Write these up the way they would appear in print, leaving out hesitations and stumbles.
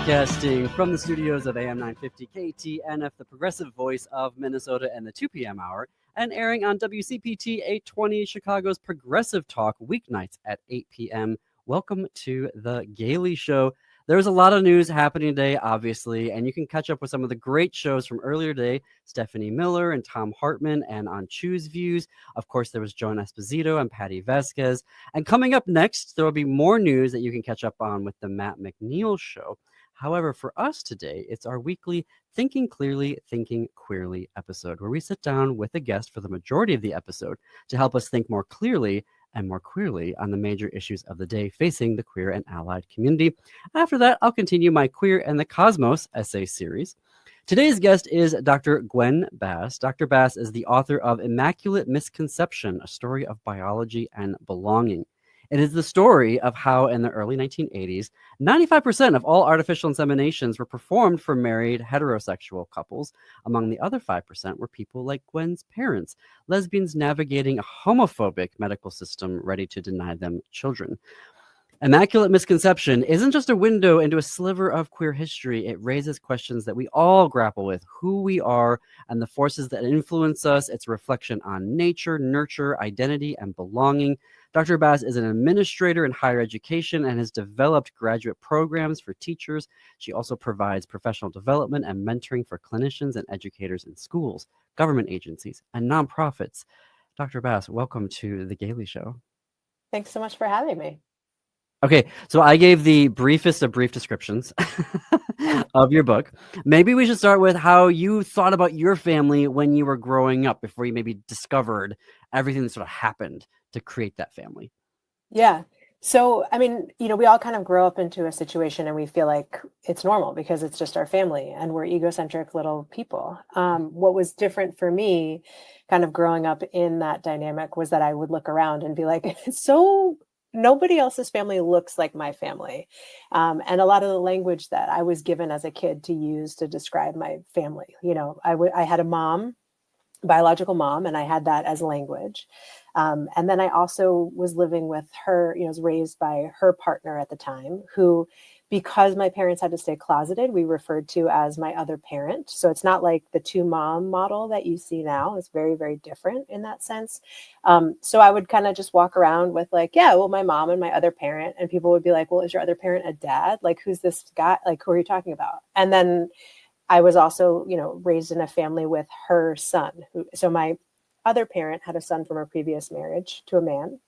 Broadcasting from the studios of AM 950 KTNF, the progressive voice of Minnesota, and the 2 p.m. hour, and airing on WCPT 820, Chicago's progressive talk, weeknights at 8 p.m. Welcome to the Gaily Show. There's a lot of news happening today, obviously, and you can catch up with some of the great shows from earlier today, Stephanie Miller and Tom Hartman, and on Choose Views. Of course, there was Joan Esposito and Patty Vasquez. And coming up next, there will be more news that you can catch up on with the Matt McNeil Show. However, for us today, it's our weekly Thinking Clearly, Thinking Queerly episode, where we sit down with a guest for the majority of the episode to help us think more clearly and more queerly on the major issues of the day facing the queer and allied community. After that, I'll continue my Queer and the Cosmos essay series. Today's guest is Dr. Gwen Bass. Dr. Bass is the author of Immaculate Misconception, a story of biology and belonging. It is the story of how in the early 1980s, 95% of all artificial inseminations were performed for married heterosexual couples. Among the other 5% were people like Gwen's parents, lesbians navigating a homophobic medical system ready to deny them children. Immaculate Misconception isn't just a window into a sliver of queer history. It raises questions that we all grapple with: who we are and the forces that influence us. It's a reflection on nature, nurture, identity, and belonging. Dr. Bass is an administrator in higher education and has developed graduate programs for teachers. She also provides professional development and mentoring for clinicians and educators in schools, government agencies, and nonprofits. Dr. Bass, welcome to the Gaily Show. Thanks so much for having me. Okay, so I gave the briefest of brief descriptions of your book. Maybe we should start with how you thought about your family when you were growing up, before you maybe discovered everything that sort of happened to create that family. Yeah. So, I mean, we all kind of grow up into a situation and we feel like it's normal because it's just our family and we're egocentric little people. What was different for me kind of growing up in that dynamic was that I would look around and be like, so nobody else's family looks like my family. And a lot of the language that I was given as a kid to use to describe my family, I had a mom, biological mom, and I had that as language. And then I also was living with her, was raised by her partner at the time, who, because my parents had to stay closeted, we referred to as my other parent. So it's not like the two mom model that you see now. It's very, very different in that sense. So I would kind of just walk around with like, yeah, well, my mom and my other parent, and people would be like, well, is your other parent a dad? Like, who's this guy? Like, who are you talking about? And then I was also, raised in a family with her son. So my other parent had a son from her previous marriage to a man,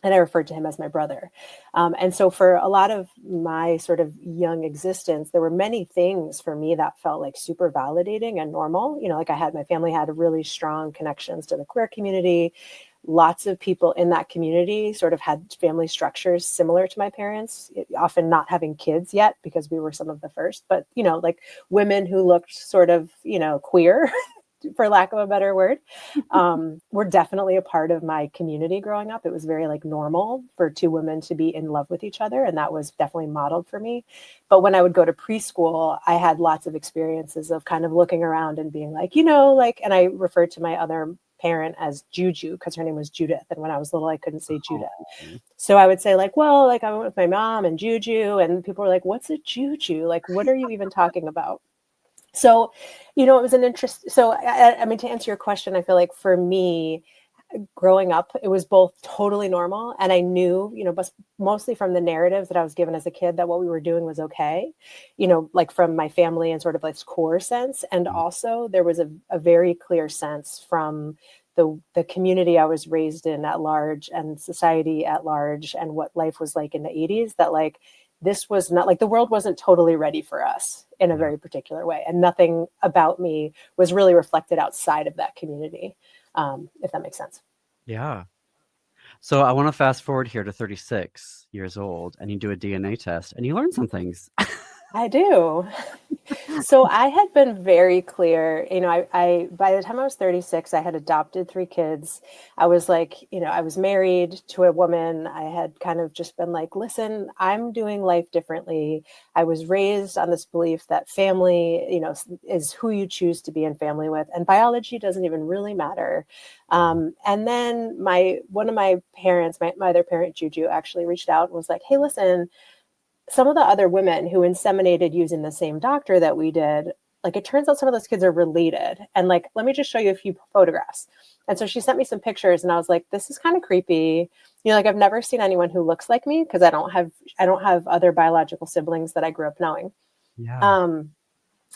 and I referred to him as my brother. And so for a lot of my sort of young existence, there were many things for me that felt like super validating and normal. Like my family had really strong connections to the queer community. Lots of people in that community sort of had family structures similar to my parents, often not having kids yet because we were some of the first, but, like women who looked sort of, queer, for lack of a better word, were definitely a part of my community growing up. It was very like normal for two women to be in love with each other. And that was definitely modeled for me. But when I would go to preschool, I had lots of experiences of kind of looking around and being like, and I referred to my other parent as Juju because her name was Judith. And when I was little, I couldn't say Judith. So I would say like, well, like I went with my mom and Juju, and people were like, what's a Juju? Like, what are you even talking about? So, it was an interest. So, I mean, to answer your question, I feel like for me, growing up, it was both totally normal. And I knew, but mostly from the narratives that I was given as a kid, that what we were doing was okay, like from my family and sort of like core sense. And also there was a very clear sense from the community I was raised in at large and society at large and what life was like in the 80s, that like, this was not like the world wasn't totally ready for us in a very particular way. And nothing about me was really reflected outside of that community, if that makes sense. Yeah. So I want to fast forward here to 36 years old, and you do a DNA test and you learn some things. I do. So I had been very clear, I by the time I was 36, I had adopted 3 kids. I was like, I was married to a woman. I had kind of just been like, listen, I'm doing life differently. I was raised on this belief that family, is who you choose to be in family with, and biology doesn't even really matter. And then one of my parents, my other parent, Juju, actually reached out and was like, hey, listen, some of the other women who inseminated using the same doctor that we did, like, it turns out some of those kids are related. And like, let me just show you a few photographs. And so she sent me some pictures and I was like, this is kind of creepy. You know, like, I've never seen anyone who looks like me because I don't have other biological siblings that I grew up knowing. Yeah.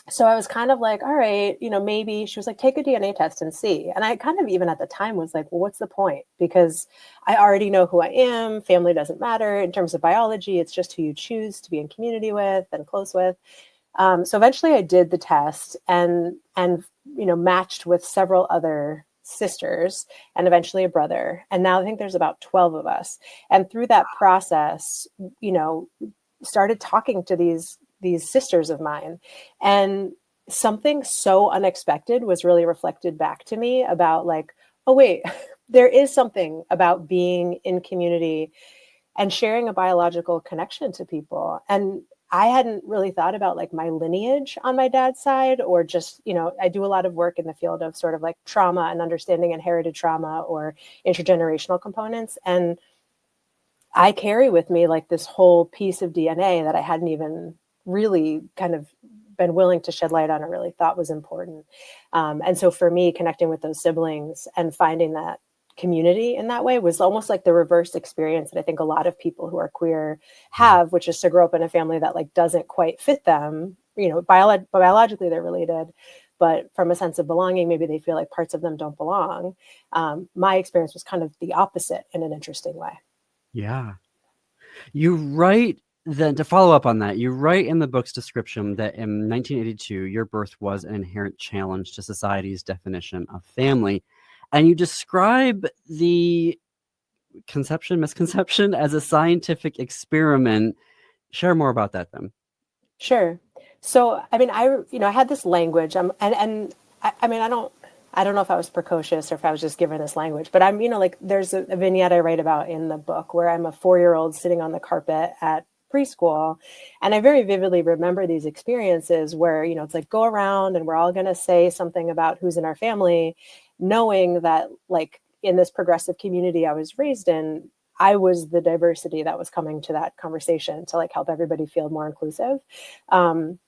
So I was kind of like, all right, you know, maybe. She was like, take a DNA test and see. And I kind of, even at the time, was like, well, what's the point? Because I already know who I am. Family doesn't matter in terms of biology. It's just who you choose to be in community with and close with. So eventually I did the test and you know, matched with several other sisters and eventually a brother. And now I think there's about 12 of us. And through that process, you know, started talking to these sisters of mine, and something so unexpected was really reflected back to me about like, oh wait, there is something about being in community and sharing a biological connection to people. And I hadn't really thought about like my lineage on my dad's side, or just, you know, I do a lot of work in the field of sort of like trauma and understanding inherited trauma or intergenerational components. And I carry with me like this whole piece of DNA that I hadn't even really kind of been willing to shed light on or really thought was important. And so for me, connecting with those siblings and finding that community in that way was almost like the reverse experience that I think a lot of people who are queer have, which is to grow up in a family that like doesn't quite fit them. You know, biologically they're related, but from a sense of belonging, maybe they feel like parts of them don't belong. My experience was kind of the opposite in an interesting way. Yeah. You write then, to follow up on that, you write in the book's description that in 1982, your birth was an inherent challenge to society's definition of family. And you describe the misconception as a scientific experiment. Share more about that then. Sure. So, I mean, I had this language, and I mean, I don't know if I was precocious or if I was just given this language, but I'm, you know, like, there's a vignette I write about in the book where I'm a 4-year-old sitting on the carpet at preschool. And I very vividly remember these experiences where, you know, it's like, go around and we're all going to say something about who's in our family, knowing that like in this progressive community I was raised in, I was the diversity that was coming to that conversation to like help everybody feel more inclusive. Um,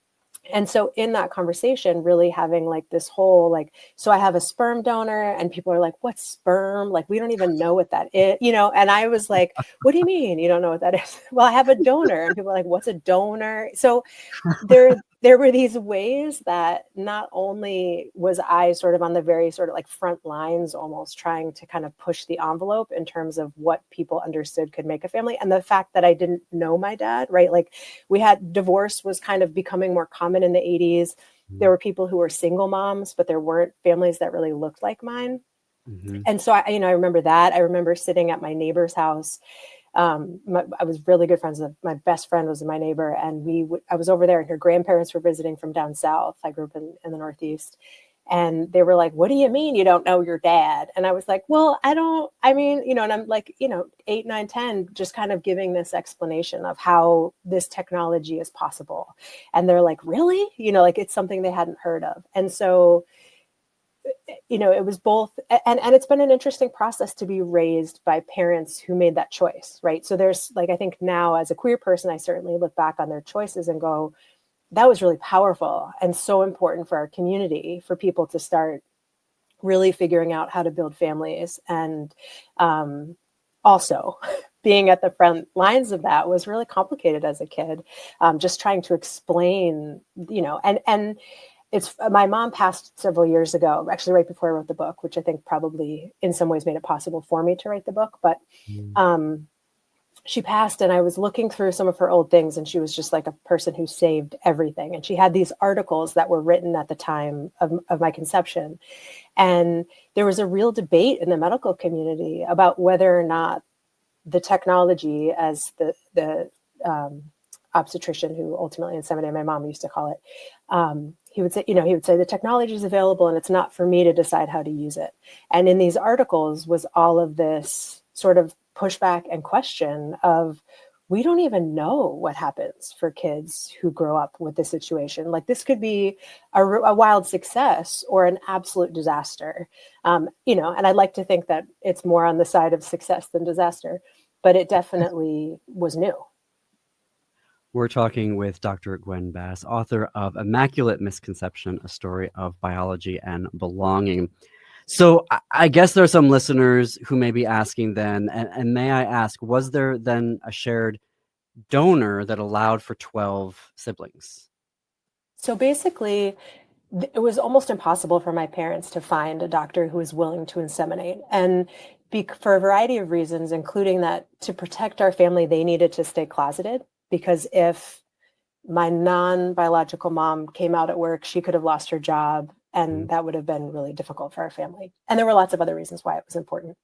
and so in that conversation, really having like this whole like, so I have a sperm donor and people are like, what's sperm? Like, we don't even know what that is, you know? And I was like, what do you mean you don't know what that is? Well, I have a donor. And people are like, what's a donor? So there were these ways that not only was I sort of on the very sort of like front lines, almost trying to kind of push the envelope in terms of what people understood could make a family, and the fact that I didn't know my dad, right? Like, we had divorce was kind of becoming more common in the 80s. There were people who were single moms, but there weren't families that really looked like mine. Mm-hmm. And so I remember that. I remember sitting at my neighbor's house. I was really good friends with my best friend was my neighbor, and I was over there, and her grandparents were visiting from down south. I grew up in the Northeast, and they were like, "What do you mean you don't know your dad?" And I was like, "Well, I mean, you know," and I'm like, you know, 8, 9, 10, just kind of giving this explanation of how this technology is possible. And they're like, "Really?" You know, like, it's something they hadn't heard of. And so, you know, it was both, and it's been an interesting process to be raised by parents who made that choice, right? So there's like, I think now as a queer person, I certainly look back on their choices and go, that was really powerful and so important for our community, for people to start really figuring out how to build families. And also being at the front lines of that was really complicated as a kid, just trying to explain, you know, and it's, my mom passed several years ago, actually right before I wrote the book, which I think probably in some ways made it possible for me to write the book. But she passed, and I was looking through some of her old things, and she was just like a person who saved everything. And she had these articles that were written at the time of my conception. And there was a real debate in the medical community about whether or not the technology, as the obstetrician who ultimately inseminated my mom used to call it, he would say, the technology is available and it's not for me to decide how to use it. And in these articles was all of this sort of pushback and question of, we don't even know what happens for kids who grow up with this situation. Like, this could be a wild success or an absolute disaster. And I'd like to think that it's more on the side of success than disaster, but it definitely was new. We're talking with Dr. Gwen Bass, author of Immaculate Misconception, a story of biology and belonging. So I guess there are some listeners who may be asking then, and may I ask, was there then a shared donor that allowed for 12 siblings? So basically, it was almost impossible for my parents to find a doctor who was willing to inseminate. And for a variety of reasons, including that to protect our family, they needed to stay closeted, because if my non-biological mom came out at work, she could have lost her job, and that would have been really difficult for our family. And there were lots of other reasons why it was important.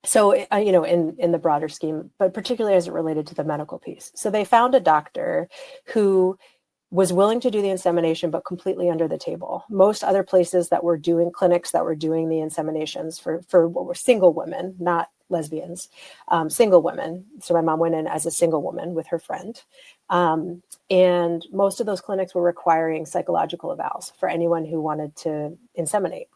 So, in the broader scheme, but particularly as it related to the medical piece. So they found a doctor who was willing to do the insemination, but completely under the table. Most other places that were doing clinics that were doing the inseminations for what were single women, not lesbians, single women. So my mom went in as a single woman with her friend. And most of those clinics were requiring psychological evals for anyone who wanted to inseminate.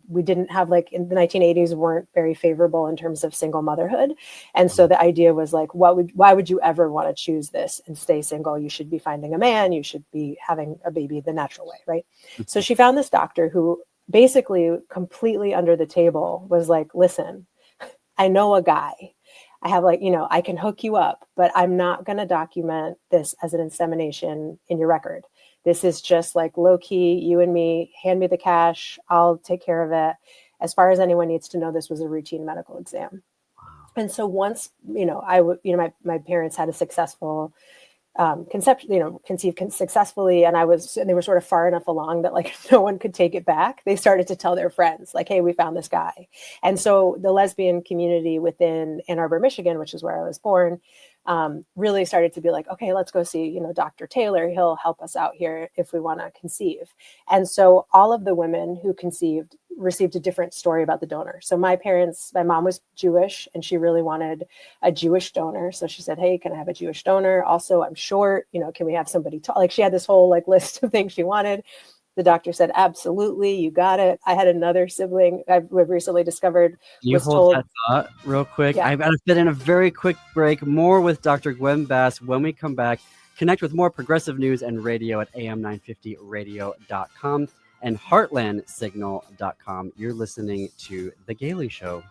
We didn't have, like, in the 1980s, weren't very favorable in terms of single motherhood. And so the idea was like, why would you ever want to choose this and stay single? You should be finding a man, you should be having a baby the natural way, right? So she found this doctor who basically completely under the table was like, listen, I know a guy. I have, I can hook you up, but I'm not going to document this as an insemination in your record. This is just like low key, you and me, hand me the cash, I'll take care of it. As far as anyone needs to know, this was a routine medical exam. And so once, my parents had a successful conception, conceived successfully, and they were sort of far enough along that, like, no one could take it back. They started to tell their friends, like, hey, we found this guy. And so the lesbian community within Ann Arbor, Michigan, which is where I was born, really started to be like, okay, let's go see, Dr. Taylor. He'll help us out here if we want to conceive. And so all of the women who conceived received a different story about the donor. So my mom was Jewish, and she really wanted a Jewish donor. So she said, hey, can I have a Jewish donor? Also, I'm short, can we have somebody tall? Like, she had this whole list of things she wanted. The doctor said, absolutely, you got it. I had another sibling I've recently discovered. You hold that thought real quick. Yeah. I've got to fit in a very quick break. More with Dr. Gwen Bass when we come back. Connect with more progressive news and radio at am950radio.com and heartlandsignal.com. You're listening to The Gaily Show.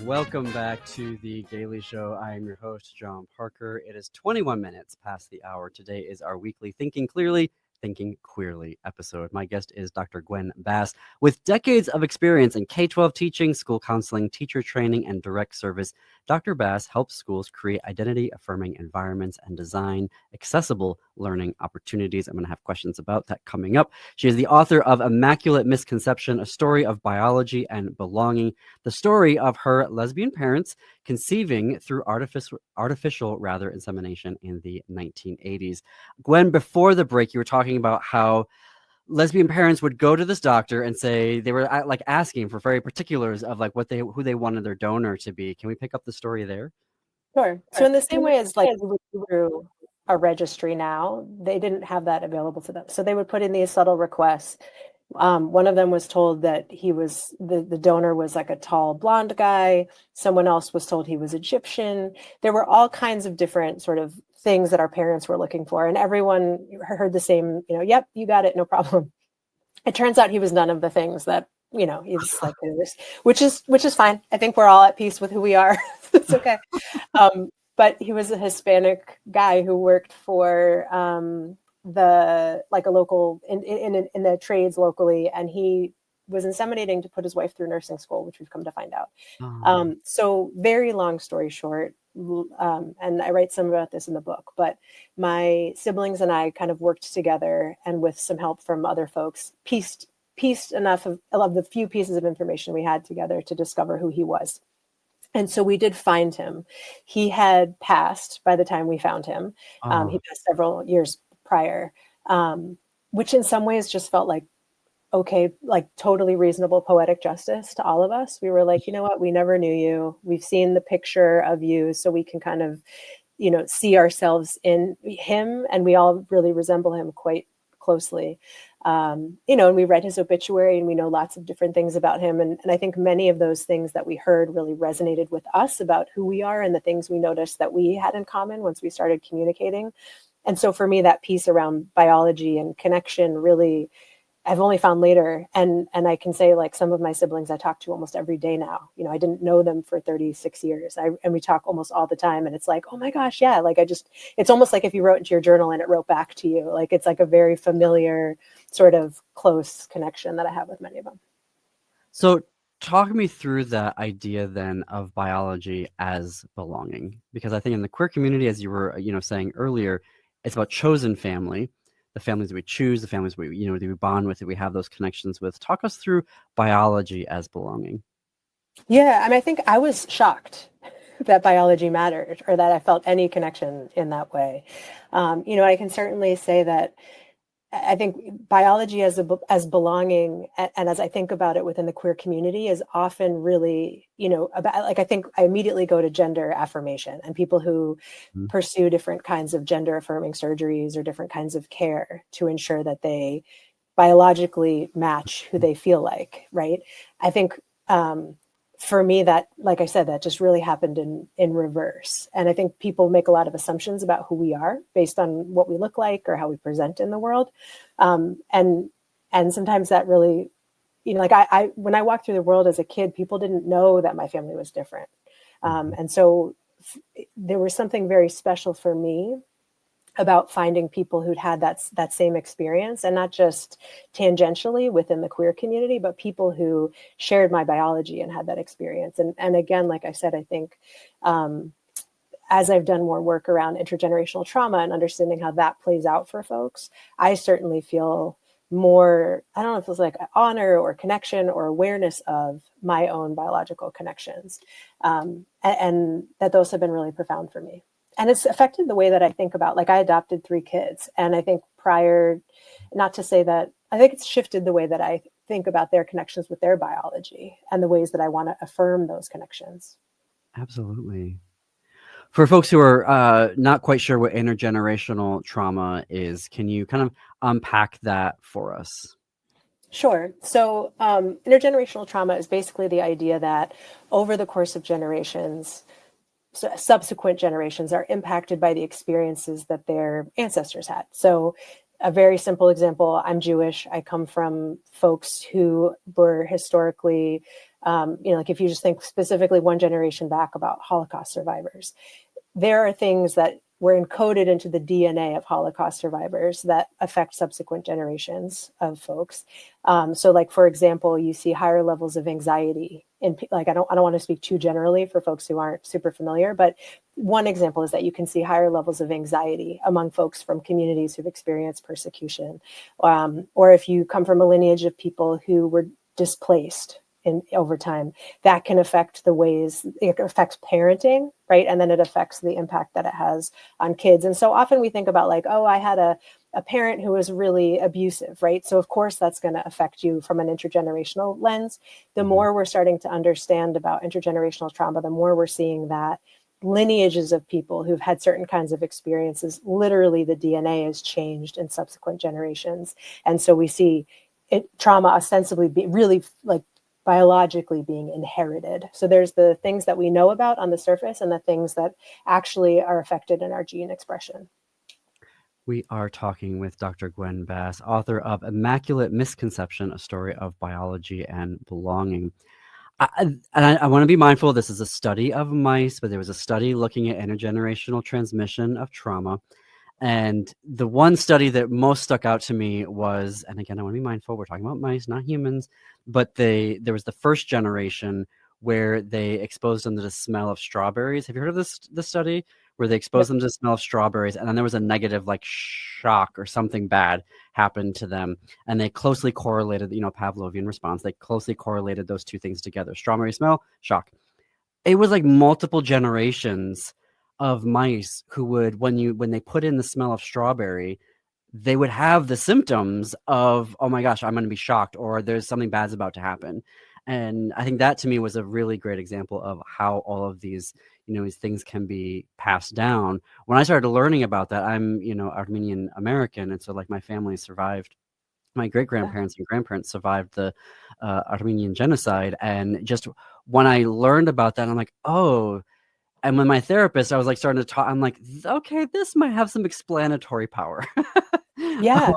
Welcome back to The Gaily Show. I am your host, John Parker. It is 21 minutes past the hour. Today is our weekly Thinking Clearly, Thinking Queerly episode. My guest is Dr. Gwen Bass. With decades of experience in K-12 teaching, school counseling, teacher training, and direct service, Dr. Bass helps schools create identity-affirming environments and design accessible learning opportunities. I'm going to have questions about that coming up. She is the author of Immaculate Misconception, a story of biology and belonging, the story of her lesbian parents conceiving through artificial insemination in the 1980s. Gwen, before the break, you were talking about how lesbian parents would go to this doctor and say they were like asking for very particulars of like who they wanted their donor to be. Can we pick up the story there? Sure. So in the same way as, like, we would go through a registry now, they didn't have that available to them. So they would put in these subtle requests. One of them was told that the donor was like a tall blonde guy. Someone else was told he was Egyptian. There were all kinds of different sort of things that our parents were looking for. And everyone heard the same, yep, you got it, no problem. It turns out he was none of the things that, he's like, which is fine. I think we're all at peace with who we are. It's okay. But he was a Hispanic guy who worked for, a local in the trades locally, and he was inseminating to put his wife through nursing school, which we've come to find out. So very long story short, and I write some about this in the book, but my siblings and I kind of worked together, and with some help from other folks, pieced enough of the few pieces of information we had together to discover who he was. And so we did find him. He had passed by the time we found him. He passed several years prior, which in some ways just felt like okay, like totally reasonable poetic justice to all of us. We were like, you know what, we never knew you. We've seen the picture of you, so we can kind of, see ourselves in him, and we all really resemble him quite closely. And we read his obituary, and we know lots of different things about him. And I think many of those things that we heard really resonated with us about who we are and the things we noticed that we had in common once we started communicating. And so for me, that piece around biology and connection really, I've only found later, and I can say, like, some of my siblings I talk to almost every day now. I didn't know them for 36 years, and we talk almost all the time. And it's like, oh my gosh, yeah, like it's almost like if you wrote into your journal and it wrote back to you. Like, it's like a very familiar sort of close connection that I have with many of them. So talk me through the idea then of biology as belonging, because I think in the queer community, as you were, saying earlier, it's about chosen family, the families that we choose, the families that we bond with, that we have those connections with. Talk us through biology as belonging. Yeah, I mean, I think I was shocked that biology mattered, or that I felt any connection in that way. I can certainly say that I think biology as belonging, and as I think about it within the queer community, is often really, about, like, I think I immediately go to gender affirmation and people who Mhm. pursue different kinds of gender affirming surgeries or different kinds of care to ensure that they biologically match who they feel like, right? I think, for me, that, like I said, that just really happened in reverse. And I think people make a lot of assumptions about who we are based on what we look like or how we present in the world. And sometimes that really, like, I when I walked through the world as a kid, people didn't know that my family was different. And so there was something very special for me about finding people who'd had that same experience, and not just tangentially within the queer community, but people who shared my biology and had that experience. And again, like I said, I think, as I've done more work around intergenerational trauma and understanding how that plays out for folks, I certainly feel more, I don't know if it's like honor or connection or awareness of my own biological connections. And that those have been really profound for me. And it's affected the way that I think about, like, I adopted 3 kids. And I think prior, not to say that, I think it's shifted the way that I think about their connections with their biology and the ways that I want to affirm those connections. Absolutely. For folks who are not quite sure what intergenerational trauma is, can you kind of unpack that for us? Sure. So, intergenerational trauma is basically the idea that over the course of generations, subsequent generations are impacted by the experiences that their ancestors had. So, a very simple example, I'm Jewish. I come from folks who were historically, like, if you just think specifically one generation back about Holocaust survivors, there are things that were encoded into the DNA of Holocaust survivors that affect subsequent generations of folks. So, like, for example, you see higher levels of anxiety in, like, I don't want to speak too generally for folks who aren't super familiar, but one example is that you can see higher levels of anxiety among folks from communities who've experienced persecution, or if you come from a lineage of people who were displaced over time, that can affect the ways it affects parenting, right? And then it affects the impact that it has on kids. And so often we think about, like, oh, I had a parent who was really abusive, right? So of course that's going to affect you from an intergenerational lens. The more we're starting to understand about intergenerational trauma, the more we're seeing that lineages of people who've had certain kinds of experiences, literally the DNA is changed in subsequent generations. And so we see trauma ostensibly be really, like, biologically being inherited. So there's the things that we know about on the surface and the things that actually are affected in our gene expression. We are talking with Dr. Gwen Bass, author of Immaculate Misconception, A Story of Biology and Belonging. I want to be mindful, this is a study of mice, but there was a study looking at intergenerational transmission of trauma. And the one study that most stuck out to me was, and again, I want to be mindful, we're talking about mice, not humans, but there was the first generation where they exposed them to the smell of strawberries. Have you heard of this study where they exposed them to the smell of strawberries, and then there was a negative, like, shock or something bad happened to them, and they closely correlated, Pavlovian response, they closely correlated those two things together: strawberry smell, shock. It was like multiple generations of mice who would, when they put in the smell of strawberry, they would have the symptoms of, oh my gosh, I'm going to be shocked, or there's something bad's about to happen. And I think that to me was a really great example of how all of these, these things can be passed down. When I started learning about that, I'm, Armenian American. And so like my family survived, my great grandparents and grandparents survived the Armenian genocide. And just when I learned about that, I'm like, oh, and when my therapist, I was like starting to talk, I'm like, okay, this might have some explanatory power. Yeah.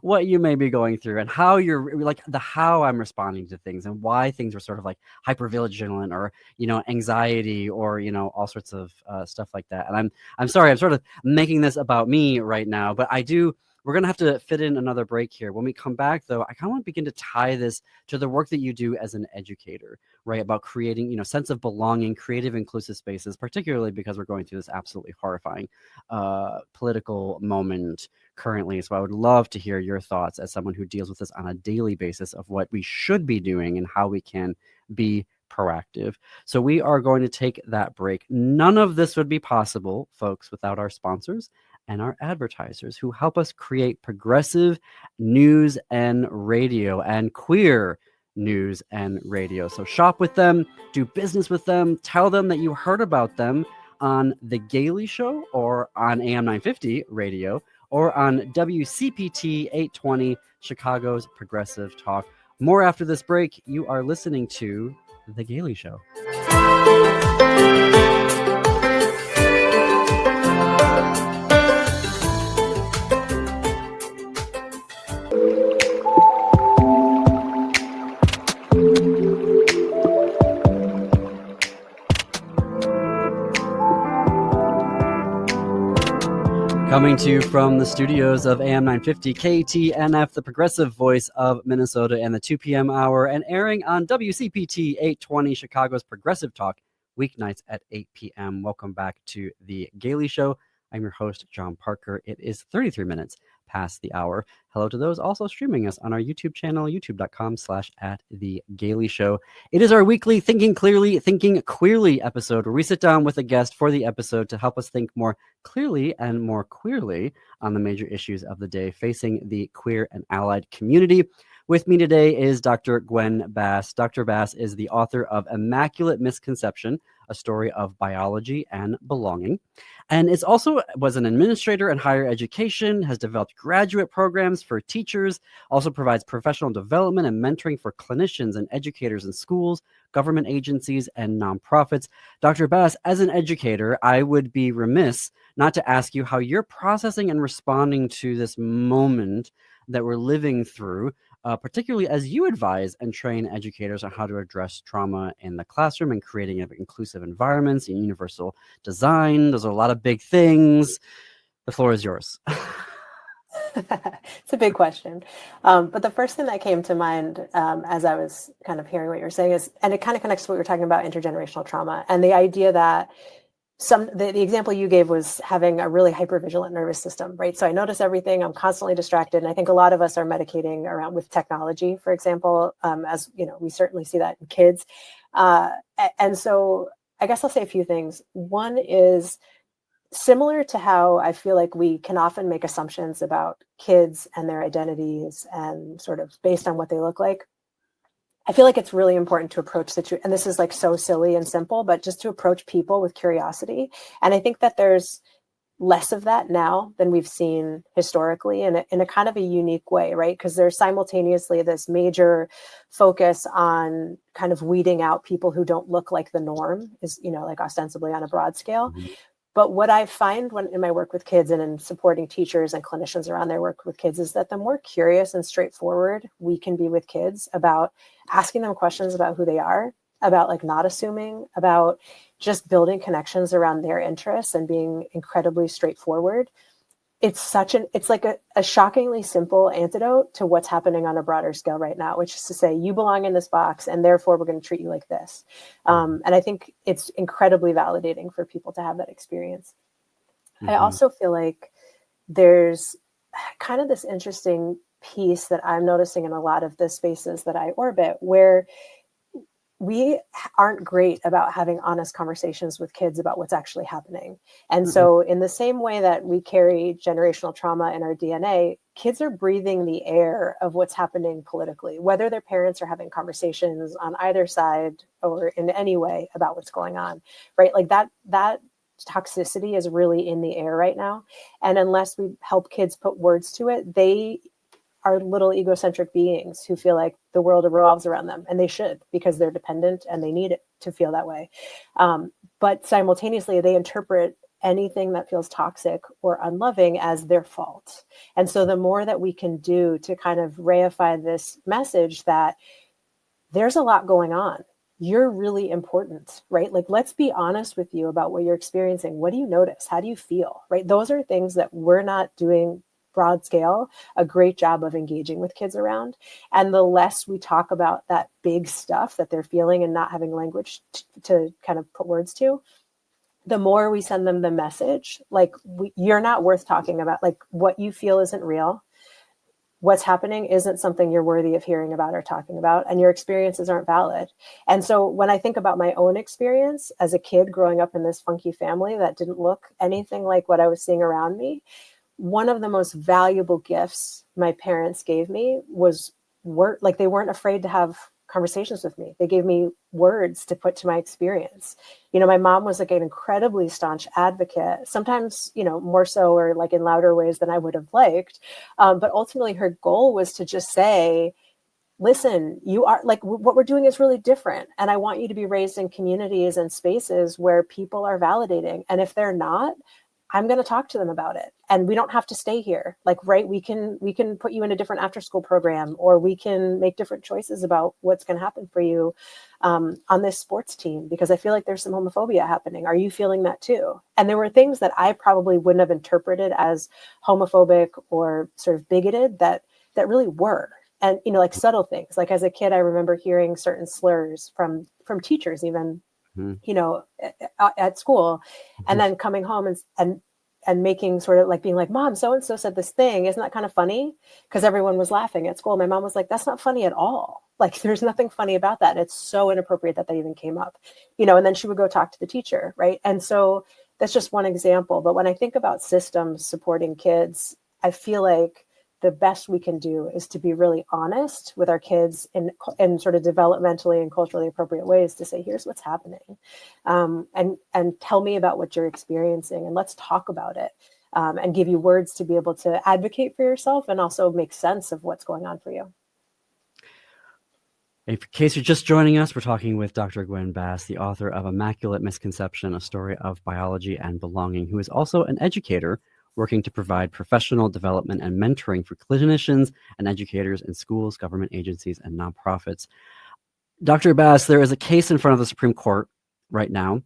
What you may be going through and how you're like how I'm responding to things and why things are sort of like hypervigilant or, anxiety or, all sorts of stuff like that. And I'm sorry, I'm sort of making this about me right now, but we're going to have to fit in another break here. When we come back, though, I kind of want to begin to tie this to the work that you do as an educator, right? About creating, sense of belonging, creative, inclusive spaces, particularly because we're going through this absolutely horrifying political moment currently. So I would love to hear your thoughts as someone who deals with this on a daily basis of what we should be doing and how we can be proactive. So we are going to take that break. None of this would be possible, folks, without our sponsors and our advertisers who help us create progressive news and radio and queer news and radio. So shop with them, do business with them, tell them that you heard about them on The Gaily Show or on AM 950 radio or on WCPT 820, Chicago's Progressive Talk. More after this break. You are listening to The Gaily Show. Coming to you from the studios of AM 950 KTNF, the progressive voice of Minnesota, and the 2 p.m. hour, and airing on WCPT 820, Chicago's Progressive Talk, weeknights at 8 p.m. Welcome back to The Gaily Show. I'm your host, John Parker. It is 33 minutes past the hour. Hello to those also streaming us on our YouTube channel, youtube.com/@thegailyshow. It is our weekly Thinking Clearly, Thinking Queerly episode where we sit down with a guest for the episode to help us think more clearly and more queerly on the major issues of the day facing the queer and allied community. With me today is Dr. Gwen Bass. Dr. Bass is the author of Immaculate Misconception, a story of biology and belonging. And it's also was an administrator in higher education, has developed graduate programs for teachers, also provides professional development and mentoring for clinicians and educators in schools, government agencies, and nonprofits. Dr. Bass, as an educator, I would be remiss not to ask you how you're processing and responding to this moment that we're living through, particularly as you advise and train educators on how to address trauma in the classroom and creating inclusive environments and universal design. Those are a lot of big things. The floor is yours. It's a big question. But the first thing that came to mind as I was kind of hearing what you're saying is, and it kind of connects to what you're talking about, intergenerational trauma, and the idea that the example you gave was having a really hypervigilant nervous system, right? So I notice everything, I'm constantly distracted. And I think a lot of us are medicating around with technology, for example, as you know, we certainly see that in kids. And so I guess I'll say a few things. One is similar to how I feel like we can often make assumptions about kids and their identities and sort of based on what they look like. I feel like it's really important to approach and this is like so silly and simple, but just to approach people with curiosity. And I think that there's less of that now than we've seen historically in a kind of a unique way, right? Because there's simultaneously this major focus on kind of weeding out people who don't look like the norm, is, you know, like ostensibly on a broad scale. Mm-hmm. But what I find in my work with kids and in supporting teachers and clinicians around their work with kids is that the more curious and straightforward we can be with kids about asking them questions about who they are, about like not assuming, about just building connections around their interests and being incredibly straightforward. It's like a shockingly simple antidote to what's happening on a broader scale right now, which is to say, you belong in this box and therefore we're going to treat you like this. And I think it's incredibly validating for people to have that experience. Mm-hmm. I also feel like there's kind of this interesting piece that I'm noticing in a lot of the spaces that I orbit where we aren't great about having honest conversations with kids about what's actually happening. And Mm-mm. so in the same way that we carry generational trauma in our DNA, kids are breathing the air of what's happening politically, whether their parents are having conversations on either side or in any way about what's going on, right? Like that toxicity is really in the air right now. And unless we help kids put words to it, they are little egocentric beings who feel like the world revolves around them, and they should, because they're dependent and they need it to feel that way. But simultaneously, they interpret anything that feels toxic or unloving as their fault. And so the more that we can do to kind of reify this message that there's a lot going on, you're really important, right? Like, let's be honest with you about what you're experiencing. What do you notice? How do you feel, right? Those are things that we're not doing broad scale a great job of engaging with kids around. And the less we talk about that big stuff that they're feeling and not having language to kind of put words to, the more we send them the message, like, you're not worth talking about. Like, what you feel isn't real. What's happening isn't something you're worthy of hearing about or talking about, and your experiences aren't valid. And so when I think about my own experience as a kid growing up in this funky family that didn't look anything like what I was seeing around me, one of the most valuable gifts my parents gave me was like, they weren't afraid to have conversations with me. They gave me words to put to my experience. My mom was like an incredibly staunch advocate, sometimes, more so or like in louder ways than I would have liked. But ultimately her goal was to just say, listen, you are like, what we're doing is really different. And I want you to be raised in communities and spaces where people are validating. And if they're not, I'm going to talk to them about it. And we don't have to stay here. Like, right. We can put you in a different after school program, or we can make different choices about what's going to happen for you on this sports team, because I feel like there's some homophobia happening. Are you feeling that too? And there were things that I probably wouldn't have interpreted as homophobic or sort of bigoted that really were. And, like subtle things, like as a kid, I remember hearing certain slurs from teachers, even, at school, and then coming home and making sort of like being like, Mom, so-and-so said this thing. Isn't that kind of funny? Because everyone was laughing at school. My mom was like, that's not funny at all. Like, there's nothing funny about that. And it's so inappropriate that even came up, and then she would go talk to the teacher. Right. And so that's just one example. But when I think about systems supporting kids, I feel like the best we can do is to be really honest with our kids in sort of developmentally and culturally appropriate ways to say, here's what's happening. And tell me about what you're experiencing, and let's talk about it, and give you words to be able to advocate for yourself and also make sense of what's going on for you. In case you're just joining us, we're talking with Dr. Gwen Bass, the author of Immaculate Misconception, a story of biology and belonging, who is also an educator working to provide professional development and mentoring for clinicians and educators in schools, government agencies, and nonprofits. Dr. Bass, there is a case in front of the Supreme Court right now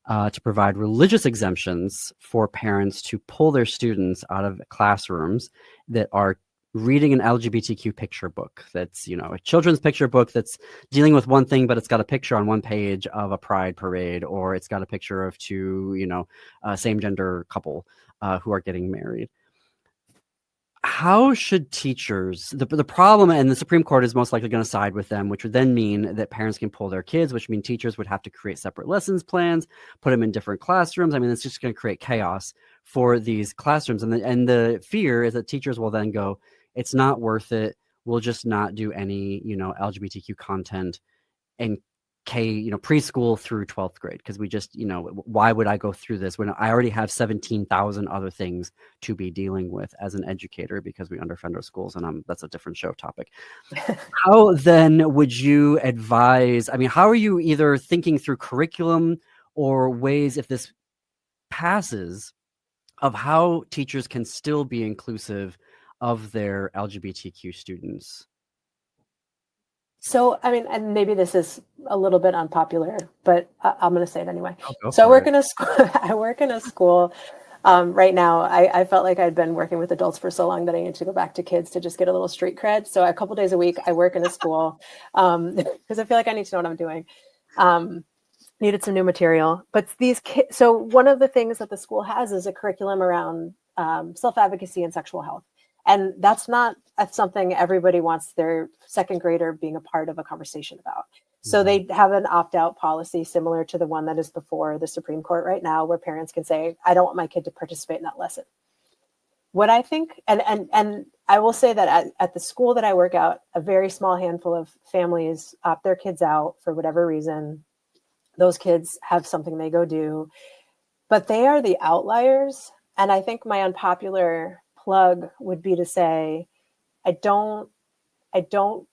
to provide religious exemptions for parents to pull their students out of classrooms that are reading an LGBTQ picture book. That's, a children's picture book that's dealing with one thing, but it's got a picture on one page of a pride parade, or it's got a picture of two, same gender couple who are getting married. How should teachers, the problem, and the Supreme Court is most likely going to side with them, which would then mean that parents can pull their kids, which means teachers would have to create separate lessons plans, put them in different classrooms. I mean, it's just going to create chaos for these classrooms. And the fear is that teachers will then go, it's not worth it. We'll just not do any, LGBTQ content in preschool through 12th grade, because we just, why would I go through this when I already have 17,000 other things to be dealing with as an educator, because we underfund our schools, and that's a different show topic. How then would you advise? I mean, how are you either thinking through curriculum or ways, if this passes, of how teachers can still be inclusive of their LGBTQ students? So, I mean, and maybe this is a little bit unpopular, but I'm going to say it anyway. So I work in a school. I work in a school right now. I felt like I'd been working with adults for so long that I needed to go back to kids to just get a little street cred. So a couple days a week, I work in a school because I feel like I need to know what I'm doing. Needed some new material, but these kids. So one of the things that the school has is a curriculum around self-advocacy and sexual health. And that's something everybody wants their second grader being a part of a conversation about. So they have an opt-out policy similar to the one that is before the Supreme Court right now, where parents can say, I don't want my kid to participate in that lesson. What I think, and I will say that at the school that I work out, a very small handful of families opt their kids out for whatever reason. Those kids have something they go do, but they are the outliers. And I think my unpopular plug would be to say, I don't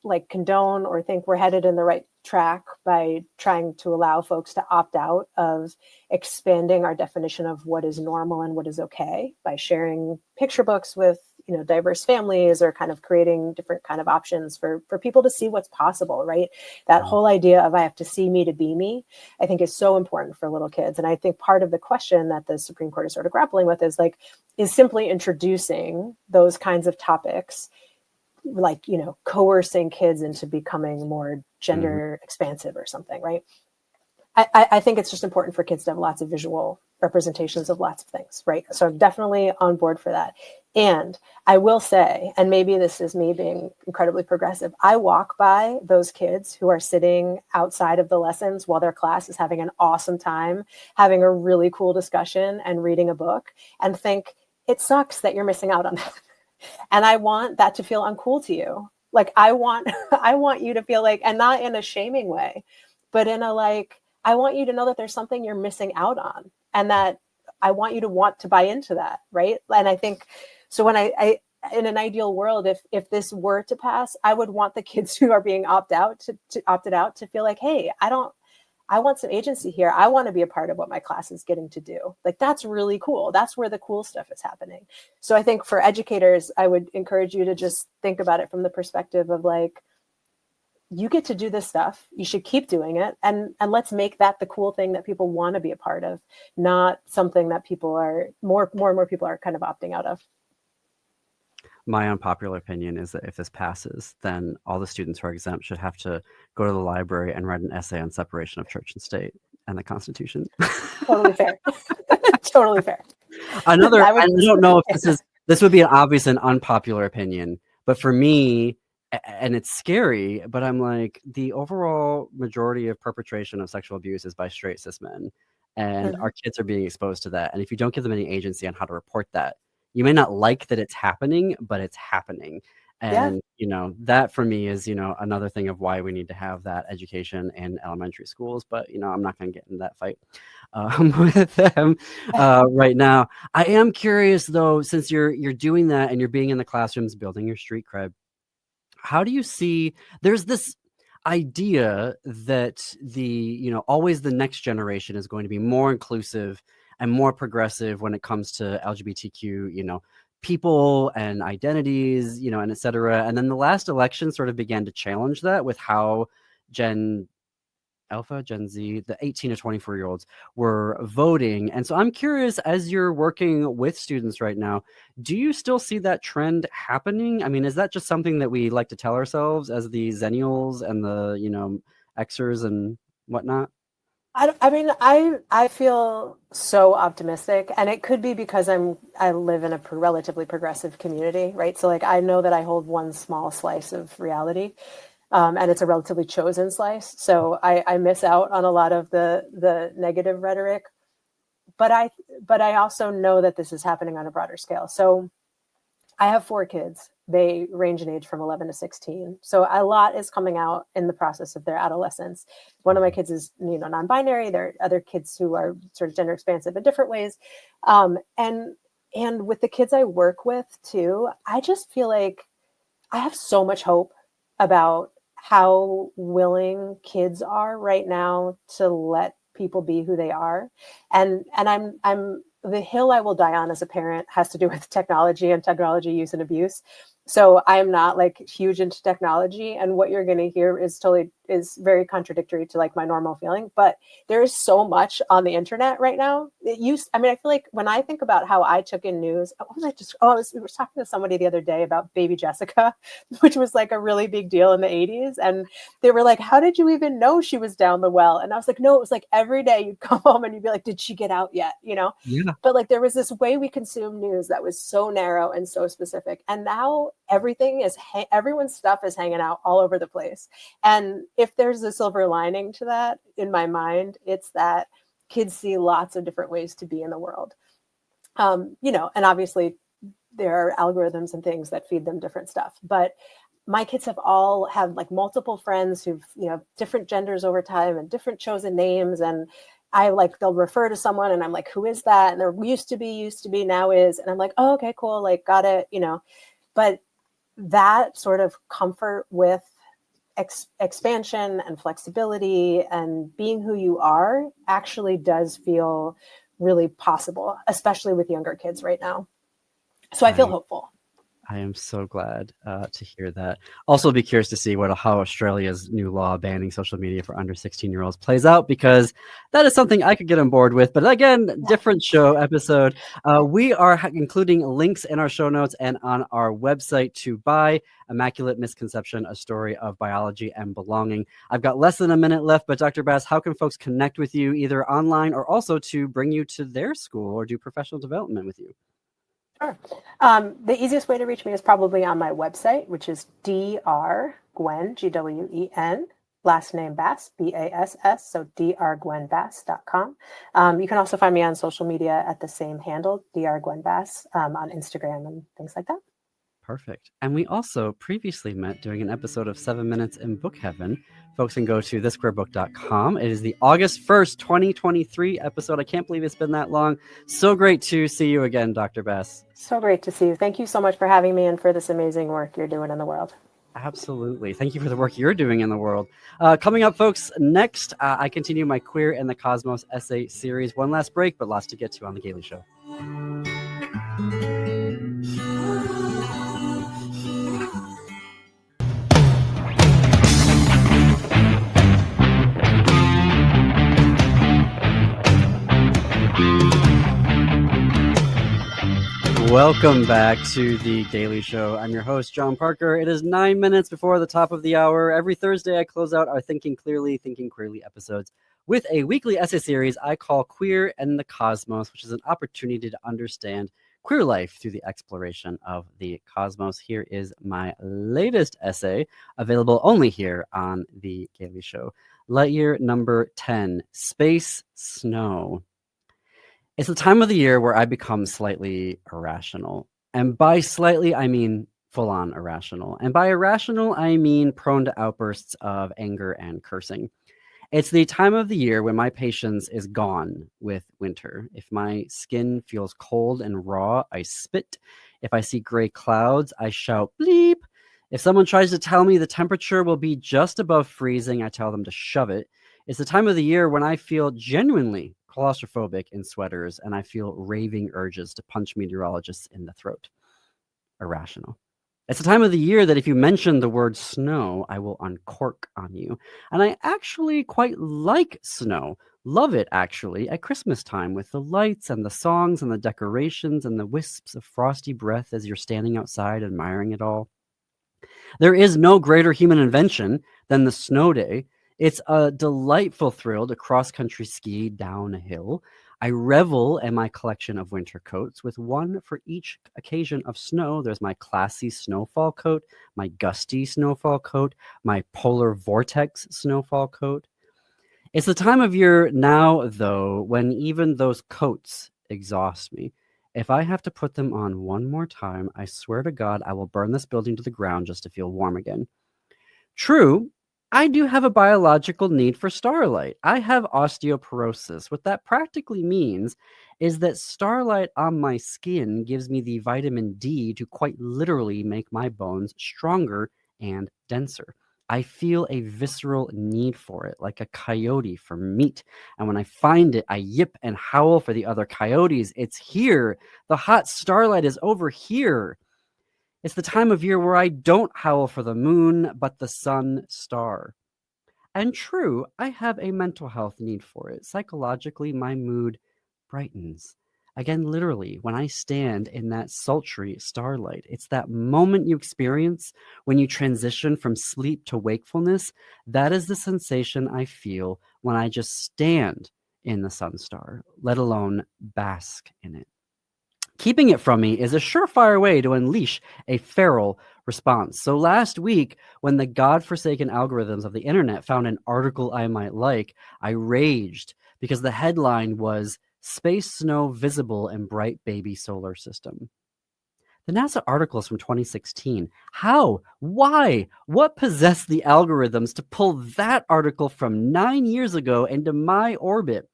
like condone or think we're headed in the right track by trying to allow folks to opt out of expanding our definition of what is normal and what is okay by sharing picture books with, you know, diverse families, or kind of creating different kind of options for people to see what's possible, right? That whole idea of I have to see me to be me, I think is so important for little kids. And I think part of the question that the Supreme Court is sort of grappling with is simply introducing those kinds of topics, like, you know, coercing kids into becoming more gender expansive or something, right? I think it's just important for kids to have lots of visual representations of lots of things, right? So I'm definitely on board for that. And I will say, and maybe this is me being incredibly progressive, I walk by those kids who are sitting outside of the lessons while their class is having an awesome time, having a really cool discussion and reading a book, and think, it sucks that you're missing out on that. And I want that to feel uncool to you. Like I want you to feel like, and not in a shaming way, but in a like, I want you to know that there's something you're missing out on, and that I want you to want to buy into that, right? And I think, so when I in an ideal world, if this were to pass, I would want the kids who are being opted out to feel like, hey, I want some agency here. I want to be a part of what my class is getting to do. Like, that's really cool. That's where the cool stuff is happening. So I think for educators, I would encourage you to just think about it from the perspective of like, you get to do this stuff. You should keep doing it. And let's make that the cool thing that people want to be a part of, not something that people are more and more people are kind of opting out of. My unpopular opinion is that if this passes, then all the students who are exempt should have to go to the library and write an essay on separation of church and state and the Constitution. Totally fair. Totally fair. I don't know if this would be an obvious and unpopular opinion, but for me, and it's scary, but I'm like, the overall majority of perpetration of sexual abuse is by straight cis men, and our kids are being exposed to that. And if you don't give them any agency on how to report that, you may not like that it's happening, but it's happening. And, you know, that for me is, you know, another thing of why we need to have that education in elementary schools. But, you know, I'm not going to get in that fight with them right now. I am curious, though, since you're doing that and you're being in the classrooms, building your street cred, how do you see, there's this idea that always the next generation is going to be more inclusive and more progressive when it comes to LGBTQ, people and identities, and et cetera. And then the last election sort of began to challenge that with how Gen Z, the 18 to 24-year-olds were voting. And so I'm curious, as you're working with students right now, do you still see that trend happening? I mean, is that just something that we like to tell ourselves as the Zennials and the, Xers and whatnot? I feel so optimistic, and it could be because I live in a relatively progressive community, right? So like, I know that I hold one small slice of reality. And it's a relatively chosen slice. So I miss out on a lot of the negative rhetoric, but I also know that this is happening on a broader scale. So I have 4 kids. They range in age from 11 to 16. So a lot is coming out in the process of their adolescence. One of my kids is, non-binary. There are other kids who are sort of gender expansive in different ways. And with the kids I work with too, I just feel like I have so much hope about how willing kids are right now to let people be who they are. And I'm the hill I will die on as a parent has to do with technology and technology use and abuse. So I'm not like huge into technology, and what you're going to hear is very contradictory to like my normal feeling, but there is so much on the internet right now. I feel like when I think about how I took in news, we were talking to somebody the other day about baby Jessica, which was like a really big deal in the 80s. And they were like, how did you even know she was down the well? And I was like, no, it was like every day you'd come home and you'd be like, did she get out yet? Yeah. But like, there was this way we consumed news that was so narrow and so specific. And now everyone's stuff is hanging out all over the place. And if there's a silver lining to that in my mind, it's that kids see lots of different ways to be in the world. And obviously there are algorithms and things that feed them different stuff, but my kids have all had like multiple friends who've, different genders over time and different chosen names. And they'll refer to someone and I'm like, who is that? And they're used to be, now is. And I'm like, oh, okay, cool. Like, got it. But that sort of comfort with expansion and flexibility and being who you are actually does feel really possible, especially with younger kids right now. So I feel hopeful. I am so glad to hear that. Also be curious to see how Australia's new law banning social media for under 16-year-olds plays out, because that is something I could get on board with. But again, different show episode. We are including links in our show notes and on our website to buy Immaculate Misconception, A Story of Biology and Belonging. I've got less than a minute left, but Dr. Bass, how can folks connect with you either online or also to bring you to their school or do professional development with you? Sure. The easiest way to reach me is probably on my website, which is Dr. Gwen, Gwen, last name Bass, Bass, so drgwenbass.com. You can also find me on social media at the same handle, Dr. Gwen Bass, on Instagram and things like that. Perfect. And we also previously met doing an episode of 7 Minutes in Book Heaven. Folks can go to thissquarebook.com. It is the August 1st, 2023 episode. I can't believe it's been that long. So great to see you again, Dr. Bass. So great to see you. Thank you so much for having me and for this amazing work you're doing in the world. Absolutely. Thank you for the work you're doing in the world. Coming up, folks, next, I continue my Queer and the Cosmos essay series. One last break, but lots to get to on The Gaily Show. Welcome back to The Gaily Show. I'm your host, John Parker. It is 9 minutes before the top of the hour. Every Thursday, I close out our Thinking Queerly episodes with a weekly essay series I call Queer and the Cosmos, which is an opportunity to understand queer life through the exploration of the cosmos. Here is my latest essay, available only here on The Gaily Show. Light year number 10, Space Snow. It's the time of the year where I become slightly irrational. And by slightly, I mean full-on irrational. And by irrational, I mean prone to outbursts of anger and cursing. It's the time of the year when my patience is gone with winter. If my skin feels cold and raw, I spit. If I see gray clouds, I shout bleep. If someone tries to tell me the temperature will be just above freezing, I tell them to shove it. It's the time of the year when I feel genuinely claustrophobic in sweaters and I feel raving urges to punch meteorologists in the throat. Irrational. It's the time of the year that if you mention the word snow, I will uncork on you. And I actually quite like snow. Love it, actually, at Christmas time with the lights and the songs and the decorations and the wisps of frosty breath as you're standing outside admiring it all. There is no greater human invention than the snow day. It's a delightful thrill to cross-country ski down a hill. I revel in my collection of winter coats, with one for each occasion of snow. There's my classy snowfall coat, my gusty snowfall coat, my polar vortex snowfall coat. It's the time of year now, though, when even those coats exhaust me. If I have to put them on one more time, I swear to God I will burn this building to the ground just to feel warm again. True, I do have a biological need for starlight. I have osteoporosis. What that practically means is that starlight on my skin gives me the vitamin D to quite literally make my bones stronger and denser. I feel a visceral need for it, like a coyote for meat. And when I find it, I yip and howl for the other coyotes. It's here. The hot starlight is over here. It's the time of year where I don't howl for the moon, but the sun star. And true, I have a mental health need for it. Psychologically, my mood brightens. Again, literally, when I stand in that sultry starlight, it's that moment you experience when you transition from sleep to wakefulness. That is the sensation I feel when I just stand in the sun star, let alone bask in it. Keeping it from me is a surefire way to unleash a feral response. So last week, when the godforsaken algorithms of the internet found an article I might like, I raged because the headline was Space Snow Visible in Bright Baby Solar System. The NASA article is from 2016. How? Why? What possessed the algorithms to pull that article from 9 years ago into my orbit?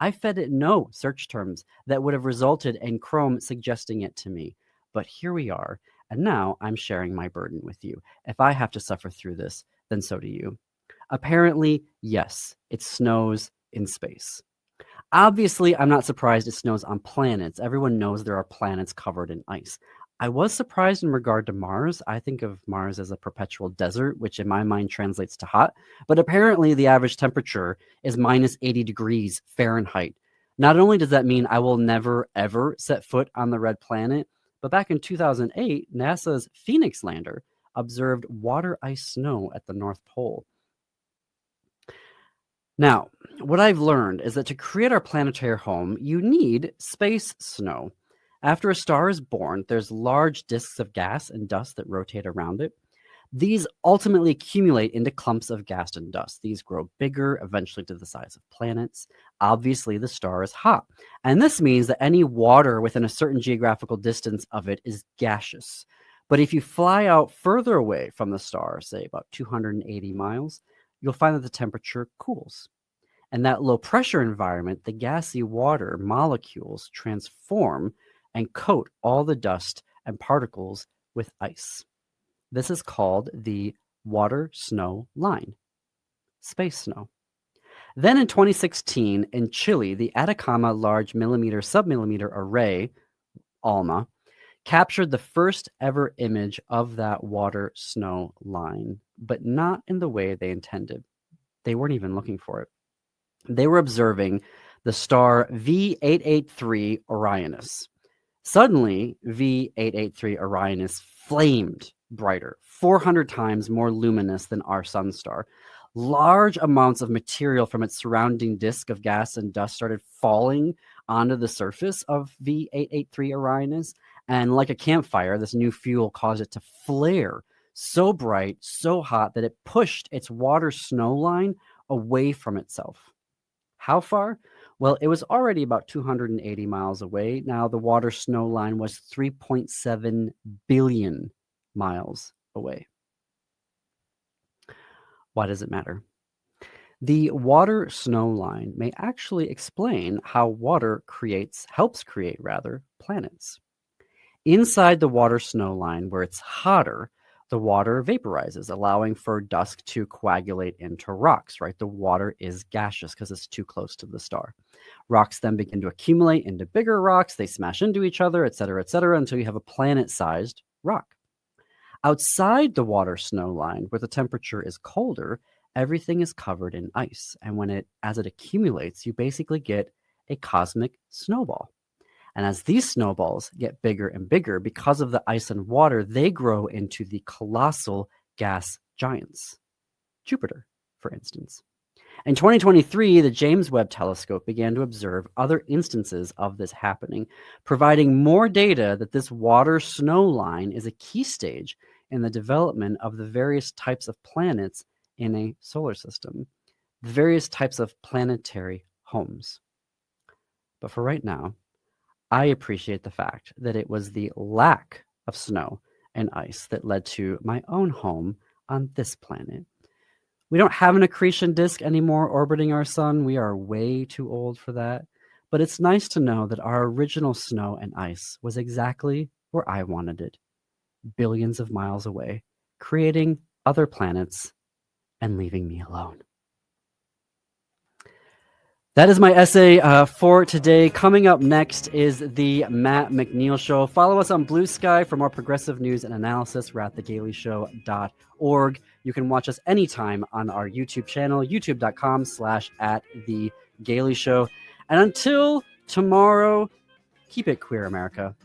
I fed it no search terms that would have resulted in Chrome suggesting it to me. But here we are, and now I'm sharing my burden with you. If I have to suffer through this, then so do you. Apparently, yes, it snows in space. Obviously, I'm not surprised it snows on planets. Everyone knows there are planets covered in ice. I was surprised in regard to Mars. I think of Mars as a perpetual desert, which in my mind translates to hot. But apparently the average temperature is minus 80 degrees Fahrenheit. Not only does that mean I will never, ever set foot on the red planet, but back in 2008, NASA's Phoenix lander observed water ice snow at the North Pole. Now, what I've learned is that to create our planetary home, you need space snow. After a star is born, there's large disks of gas and dust that rotate around it. These ultimately accumulate into clumps of gas and dust. These grow bigger, eventually to the size of planets. Obviously, the star is hot. And this means that any water within a certain geographical distance of it is gaseous. But if you fly out further away from the star, say about 280 miles, you'll find that the temperature cools. In that low pressure environment, the gassy water molecules transform and coat all the dust and particles with ice. This is called the water-snow line, space snow. Then in 2016, in Chile, the Atacama Large Millimeter Submillimeter Array, ALMA, captured the first ever image of that water-snow line, but not in the way they intended. They weren't even looking for it. They were observing the star V883 Orionis. Suddenly, V883 Orionis flamed brighter, 400 times more luminous than our sun star. Large amounts of material from its surrounding disk of gas and dust started falling onto the surface of V883 Orionis, and like a campfire, this new fuel caused it to flare so bright, so hot that it pushed its water-snow line away from itself. How far? Well, it was already about 280 miles away. Now the water-snow line was 3.7 billion miles away. Why does it matter? The water-snow line may actually explain how water helps create planets. Inside the water-snow line, where it's hotter, the water vaporizes, allowing for dust to coagulate into rocks, right? The water is gaseous because it's too close to the star. Rocks then begin to accumulate into bigger rocks. They smash into each other, et cetera, until you have a planet-sized rock. Outside the water-snow line, where the temperature is colder, everything is covered in ice. And as it accumulates, you basically get a cosmic snowball. And as these snowballs get bigger and bigger, because of the ice and water, they grow into the colossal gas giants. Jupiter, for instance. In 2023, the James Webb Telescope began to observe other instances of this happening, providing more data that this water-snow line is a key stage in the development of the various types of planets in a solar system, the various types of planetary homes. But for right now, I appreciate the fact that it was the lack of snow and ice that led to my own home on this planet. We don't have an accretion disk anymore orbiting our sun. We are way too old for that. But it's nice to know that our original snow and ice was exactly where I wanted it, billions of miles away, creating other planets and leaving me alone. That is my essay for today. Coming up next is the Matt McNeil Show. Follow us on Blue Sky for more progressive news and analysis. We're at thegailyshow.org. You can watch us anytime on our YouTube channel, youtube.com/@thegailyshow. And until tomorrow, keep it queer, America.